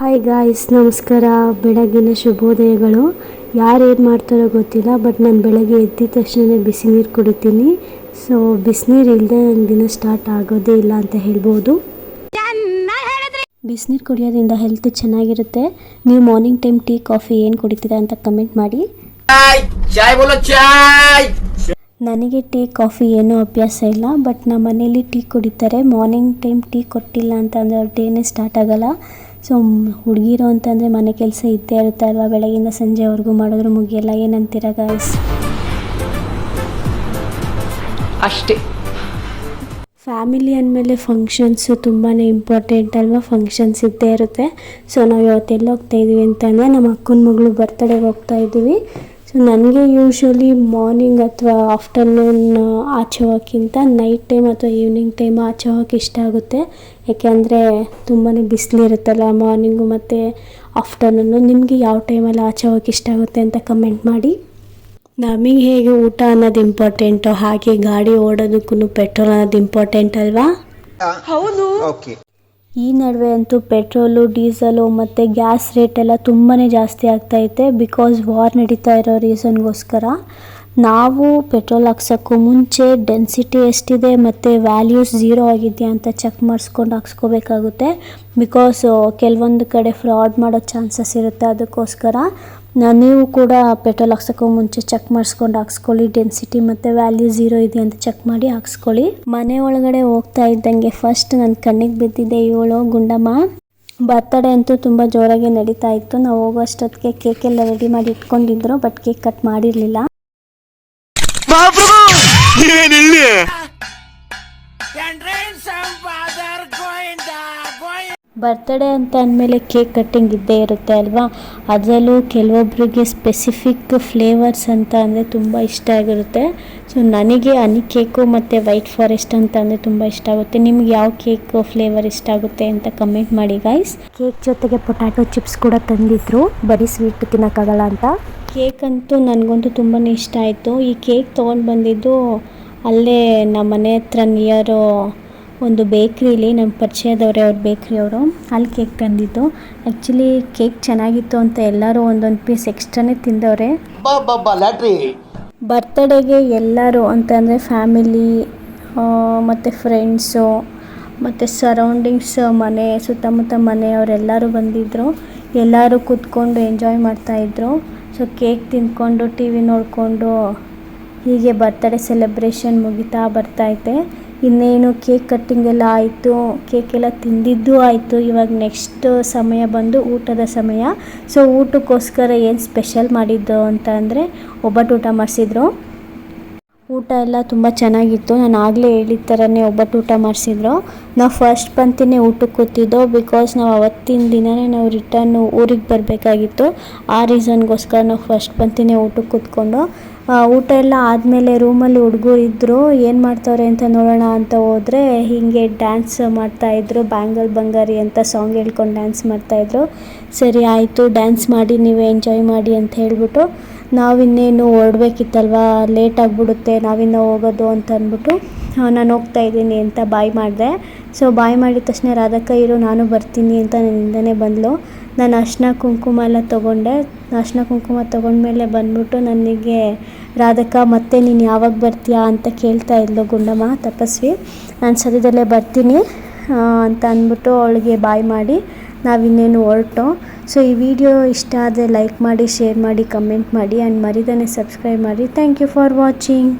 Hi guys, ನಮಸ್ಕಾರ. ಬೆಳಗಿನ ಶುಭೋದಯಗಳು. ಯಾರೇನು ಮಾಡ್ತಾರೋ ಗೊತ್ತಿಲ್ಲ, ಬಟ್ ನಾನು ಬೆಳಗ್ಗೆ ಎದ್ದ ತಕ್ಷಣ ಬಿಸಿನೀರು ಕುಡಿತೀನಿ. ಸೊ ಬಿಸಿನೀರು ಇಲ್ಲದೆ ನನ್ನ ದಿನ ಸ್ಟಾರ್ಟ್ ಆಗೋದೇ ಇಲ್ಲ ಅಂತ ಹೇಳ್ಬೋದು. ಬಿಸಿನೀರು ಕುಡಿಯೋದ್ರಿಂದ ಹೆಲ್ತ್ ಚೆನ್ನಾಗಿರುತ್ತೆ. ನೀವು ಮಾರ್ನಿಂಗ್ ಟೈಮ್ ಟೀ ಕಾಫಿ ಏನು ಕುಡಿತೀರಾ ಅಂತ ಕಮೆಂಟ್ ಮಾಡಿ. ನನಗೆ ಟೀ ಕಾಫಿ ಏನೂ ಅಭ್ಯಾಸ ಇಲ್ಲ, ಬಟ್ ನಮ್ಮ ಮನೇಲಿ ಟೀ ಕುಡಿತಾರೆ. ಮಾರ್ನಿಂಗ್ ಟೈಮ್ ಟೀ ಕೊಟ್ಟಿಲ್ಲ ಅಂತಂದರೆ ಅವ್ರ ಡೇನೇ ಸ್ಟಾರ್ಟ್ ಆಗೋಲ್ಲ. ಸೊ ಹುಡುಗಿರು ಅಂತಂದರೆ ಮನೆ ಕೆಲಸ ಇದ್ದೇ ಇರುತ್ತೆ ಅಲ್ವಾ, ಬೆಳಗಿಂದ ಸಂಜೆವರೆಗೂ ಮಾಡಿದ್ರು ಮುಗಿಯಲ್ಲ. ಏನಂತೀರ ಗಾಯ್ಸ್? ಅಷ್ಟೇ. ಫ್ಯಾಮಿಲಿ ಅಂದಮೇಲೆ ಫಂಕ್ಷನ್ಸು ತುಂಬಾ ಇಂಪಾರ್ಟೆಂಟ್ ಅಲ್ವಾ. ಫಂಕ್ಷನ್ಸ್ ಇದ್ದೇ ಇರುತ್ತೆ. ಸೊ ನಾವು ಇವತ್ತೆಲ್ಲ ಹೋಗ್ತಾಯಿದ್ದೀವಿ ಅಂತಂದರೆ ನಮ್ಮ ಅಕ್ಕನ ಮಗಳು ಬರ್ತಡೇಗೆ ಹೋಗ್ತಾಯಿದ್ದೀವಿ. ಸೊ ನನಗೆ ಯೂಶ್ವಲಿ ಮಾರ್ನಿಂಗ್ ಅಥವಾ ಆಫ್ಟರ್ನೂನ್ ಆಚೆ ಹೋಗೋಕ್ಕಿಂತ ನೈಟ್ ಟೈಮ್ ಅಥವಾ ಈವ್ನಿಂಗ್ ಟೈಮ್ ಆಚೆ ಹೋಗೋಕ್ಕೆ ಇಷ್ಟ ಆಗುತ್ತೆ. ಯಾಕೆಂದರೆ ತುಂಬಾ ಬಿಸಿಲಿರುತ್ತಲ್ಲ ಮಾರ್ನಿಂಗು ಮತ್ತು ಆಫ್ಟರ್ನೂನು. ನಿಮಗೆ ಯಾವ ಟೈಮಲ್ಲಿ ಆಚೆ ಹೋಗೋಕ್ಕೆ ಇಷ್ಟ ಆಗುತ್ತೆ ಅಂತ ಕಮೆಂಟ್ ಮಾಡಿ. ನಮಗೆ ಹೇಗೆ ಊಟ ಅನ್ನೋದು ಇಂಪಾರ್ಟೆಂಟು, ಹಾಗೆ ಗಾಡಿ ಓಡೋದಕ್ಕೂ ಪೆಟ್ರೋಲ್ ಅನ್ನೋದು ಇಂಪಾರ್ಟೆಂಟ್ ಅಲ್ವಾ? ಹೌದು. ಈ ನಡುವೆ ಅಂತೂ ಪೆಟ್ರೋಲು, ಡೀಸಲು ಮತ್ತು ಗ್ಯಾಸ್ ರೇಟ್ ಎಲ್ಲ ತುಂಬಾ ಜಾಸ್ತಿ ಆಗ್ತೈತೆ. ಬಿಕಾಸ್ ವಾರ್ ನಡೀತಾ ಇರೋ ರೀಸನ್ಗೋಸ್ಕರ ನಾವು ಪೆಟ್ರೋಲ್ ಹಾಕ್ಸೋಕ್ಕೂ ಮುಂಚೆ ಡೆನ್ಸಿಟಿ ಎಷ್ಟಿದೆ ಮತ್ತು ವ್ಯಾಲ್ಯೂಸ್ ಝೀರೋ ಆಗಿದೆಯಾ ಅಂತ ಚೆಕ್ ಮಾಡಿಸ್ಕೊಂಡು ಹಾಕ್ಸ್ಕೋಬೇಕಾಗುತ್ತೆ. ಬಿಕಾಸ್ ಕೆಲವೊಂದು ಕಡೆ ಫ್ರಾಡ್ ಮಾಡೋ ಚಾನ್ಸಸ್ ಇರುತ್ತೆ. ಅದಕ್ಕೋಸ್ಕರ ನೀವು ಕೂಡ ಪೆಟ್ರೋಲ್ ಹಾಕ್ಸೋಕ್ಕೂ ಮುಂಚೆ ಚೆಕ್ ಮಾಡಿಸ್ಕೊಂಡು ಹಾಕ್ಸ್ಕೊಳ್ಳಿ. ಡೆನ್ಸಿಟಿ ಮತ್ತು ವ್ಯಾಲ್ಯೂ ಝೀರೋ ಇದೆ ಅಂತ ಚೆಕ್ ಮಾಡಿ ಹಾಕ್ಸ್ಕೊಳ್ಳಿ. ಮನೆ ಒಳಗಡೆ ಹೋಗ್ತಾ ಇದ್ದಂಗೆ ಫಸ್ಟ್ ನನ್ನ ಕಣ್ಣಿಗೆ ಬಿದ್ದಿದೆ ಇವಳು ಗುಂಡಮ್ಮ. ಬರ್ತಡೇ ಅಂತೂ ತುಂಬ ಜೋರಾಗಿ ನಡೀತಾ ಇತ್ತು. ನಾವು ಹೋಗೋಷ್ಟೊತ್ತಿಗೆ ಕೇಕೆಲ್ಲ ರೆಡಿ ಮಾಡಿ ಇಟ್ಕೊಂಡಿದ್ರು, ಬಟ್ ಕೇಕ್ ಕಟ್ ಮಾಡಿರಲಿಲ್ಲ. ಬರ್ತಡೇ ಅಂತ ಅಂದಮೇಲೆ ಕೇಕ್ ಕಟ್ಟಿಂಗ್ ಇದ್ದೇ ಇರುತ್ತೆ ಅಲ್ವಾ. ಅದರಲ್ಲೂ ಕೆಲವೊಬ್ಬರಿಗೆ ಸ್ಪೆಸಿಫಿಕ್ ಫ್ಲೇವರ್ಸ್ ಅಂತ ಅಂದರೆ ತುಂಬ ಇಷ್ಟ ಆಗಿರುತ್ತೆ. ಸೊ ನನಗೆ ಹನಿ ಕೇಕು ಮತ್ತು ವೈಟ್ ಫಾರೆಸ್ಟ್ ಅಂತ ಅಂದರೆ ತುಂಬ ಇಷ್ಟ ಆಗುತ್ತೆ. ನಿಮ್ಗೆ ಯಾವ ಕೇಕ್ ಫ್ಲೇವರ್ ಇಷ್ಟ ಆಗುತ್ತೆ ಅಂತ ಕಮೆಂಟ್ ಮಾಡಿ ಗಾಯ್ಸ್. ಕೇಕ್ ಜೊತೆಗೆ ಪೊಟ್ಯಾಟೊ ಚಿಪ್ಸ್ ಕೂಡ ತಂದಿದ್ರು, ಬರೀ ಸ್ವೀಟ್ ತಿನ್ನೋಕ್ಕಾಗಲ್ಲ ಅಂತ. ಕೇಕ್ ಅಂತೂ ನನಗಂತೂ ತುಂಬಾ ಇಷ್ಟ ಆಯಿತು. ಈ ಕೇಕ್ ತೊಗೊಂಡು ಬಂದಿದ್ದು ಅಲ್ಲೇ ನಮ್ಮ ಮನೆ ಹತ್ರ ನಿಯರು ಒಂದು ಬೇಕ್ರಿಲಿ, ನಮ್ಮ ಪರಿಚಯದವರೇ ಅವ್ರ ಬೇಕ್ರಿಯವರು, ಅಲ್ಲಿ ಕೇಕ್ ತಂದಿದ್ದು. ಆ್ಯಕ್ಚುಲಿ ಕೇಕ್ ಚೆನ್ನಾಗಿತ್ತು ಅಂತ ಎಲ್ಲರೂ ಒಂದೊಂದು ಪೀಸ್ ಎಕ್ಸ್ಟ್ರಾನೇ ತಿಂದವ್ರೆ. ಬರ್ತಡೇಗೆ ಎಲ್ಲರೂ ಅಂತಂದರೆ ಫ್ಯಾಮಿಲಿ ಮತ್ತು ಫ್ರೆಂಡ್ಸು ಮತ್ತು ಸರೌಂಡಿಂಗ್ಸ್ ಮನೆ ಸುತ್ತಮುತ್ತ ಮನೆಯವರೆಲ್ಲರೂ ಬಂದಿದ್ದರು. ಎಲ್ಲರೂ ಕೂತ್ಕೊಂಡು ಎಂಜಾಯ್ ಮಾಡ್ತಾಯಿದ್ರು. ಸೊ ಕೇಕ್ ತಿಂದ್ಕೊಂಡು ಟಿ ವಿ ನೋಡಿಕೊಂಡು ಹೀಗೆ ಬರ್ತಡೇ ಸೆಲೆಬ್ರೇಷನ್ ಮುಗಿತಾ ಬರ್ತೈತೆ. ಇನ್ನೇನು ಕೇಕ್ ಕಟ್ಟಿಂಗ್ ಎಲ್ಲ ಆಯಿತು, ಕೇಕೆಲ್ಲ ತಿಂದಿದ್ದು ಆಯಿತು. ಇವಾಗ ನೆಕ್ಸ್ಟ್ ಸಮಯ ಬಂದು ಊಟದ ಸಮಯ. ಸೊ ಊಟಕ್ಕೋಸ್ಕರ ಏನು ಸ್ಪೆಷಲ್ ಮಾಡಿದ್ದು ಅಂತ ಅಂದರೆ ಒಬ್ಬಟ್ಟು ಊಟ ಮಾಡಿಸಿದ್ರು. ಊಟ ಎಲ್ಲ ತುಂಬ ಚೆನ್ನಾಗಿತ್ತು. ನಾನು ಆಗಲೇ ಹೇಳಿದ ಥರನೇ ಒಬ್ಬಟ್ಟು ಊಟ ಮಾಡಿಸಿದ್ರು. ನಾವು ಫಸ್ಟ್ ಪಂಕ್ತಿನೇ ಊಟಕ್ಕೆ ಕೂತಿದ್ದೋ, ಬಿಕಾಸ್ ನಾವು ಅವತ್ತಿನ ದಿನವೇ ನಾವು ರಿಟರ್ನ್ ಊರಿಗೆ ಬರಬೇಕಾಗಿತ್ತು. ಆ ರೀಸನ್ಗೋಸ್ಕರ ನಾವು ಫಸ್ಟ್ ಪಂಕ್ತಿನೇ ಊಟಕ್ಕೆ ಕೂತ್ಕೊಂಡು ಊಟ ಎಲ್ಲ ಆದಮೇಲೆ ರೂಮಲ್ಲಿ ಹುಡುಗರು ಇದ್ದರು. ಏನು ಮಾಡ್ತಾವ್ರೆ ಅಂತ ನೋಡೋಣ ಅಂತ ಹೋದರೆ ಹೀಗೆ ಡ್ಯಾನ್ಸ್ ಮಾಡ್ತಾಯಿದ್ರು. ಬ್ಯಾಂಗಲ್ ಬಂಗಾರಿ ಅಂತ ಸಾಂಗ್ ಹೇಳ್ಕೊಂಡು ಡ್ಯಾನ್ಸ್ ಮಾಡ್ತಾಯಿದ್ರು. ಸರಿ ಆಯಿತು, ಡ್ಯಾನ್ಸ್ ಮಾಡಿ ನೀವೇ ಎಂಜಾಯ್ ಮಾಡಿ ಅಂತ ಹೇಳಿಬಿಟ್ಟು ನಾವಿನ್ನೇನು ಹೊರಡ್ಬೇಕಿತ್ತಲ್ವ, ಲೇಟ್ ಆಗಿಬಿಡುತ್ತೆ, ನಾವಿನ್ನೂ ಹೋಗೋದು ಅಂತ ಅಂದ್ಬಿಟ್ಟು ನಾನು ಹೋಗ್ತಾಯಿದ್ದೀನಿ ಅಂತ ಬಾಯ್ ಮಾಡಿದೆ. ಸೊ ಬಾಯ್ ಮಾಡಿದ ತಕ್ಷಣ ರಾಧಕ್ಕ ಇರು ನಾನು ಬರ್ತೀನಿ ಅಂತ ನನ್ನಿಂದನೇ ಬಂದಳು. ನಾನು ಅರಿಶಿನ ಕುಂಕುಮ ಎಲ್ಲ ತೊಗೊಂಡೆ. ಅರಿಶಿನ ಕುಂಕುಮ ತೊಗೊಂಡ್ಮೇಲೆ ಬಂದ್ಬಿಟ್ಟು ನನಗೆ ರಾಧಕ್ಕ ಮತ್ತೆ ನೀನು ಯಾವಾಗ ಬರ್ತೀಯಾ ಅಂತ ಕೇಳ್ತಾ ಇದ್ಲು ಗುಂಡಮ್ಮ ತಪಸ್ವಿ. ನಾನು ಸದ್ಯದಲ್ಲೇ ಬರ್ತೀನಿ ಅಂತ ಅಂದ್ಬಿಟ್ಟು ಅವಳಿಗೆ ಬಾಯ್ ಮಾಡಿ ನಾವಿನ್ನೇನು ಹೊರಟು. ಸೊ ಈ ವಿಡಿಯೋ ಇಷ್ಟ ಆದರೆ ಲೈಕ್ ಮಾಡಿ, ಶೇರ್ ಮಾಡಿ, ಕಮೆಂಟ್ ಮಾಡಿ ಆ್ಯಂಡ್ ಮರಿದೇ ಸಬ್ಸ್ಕ್ರೈಬ್ ಮಾಡಿ. Thank you for watching.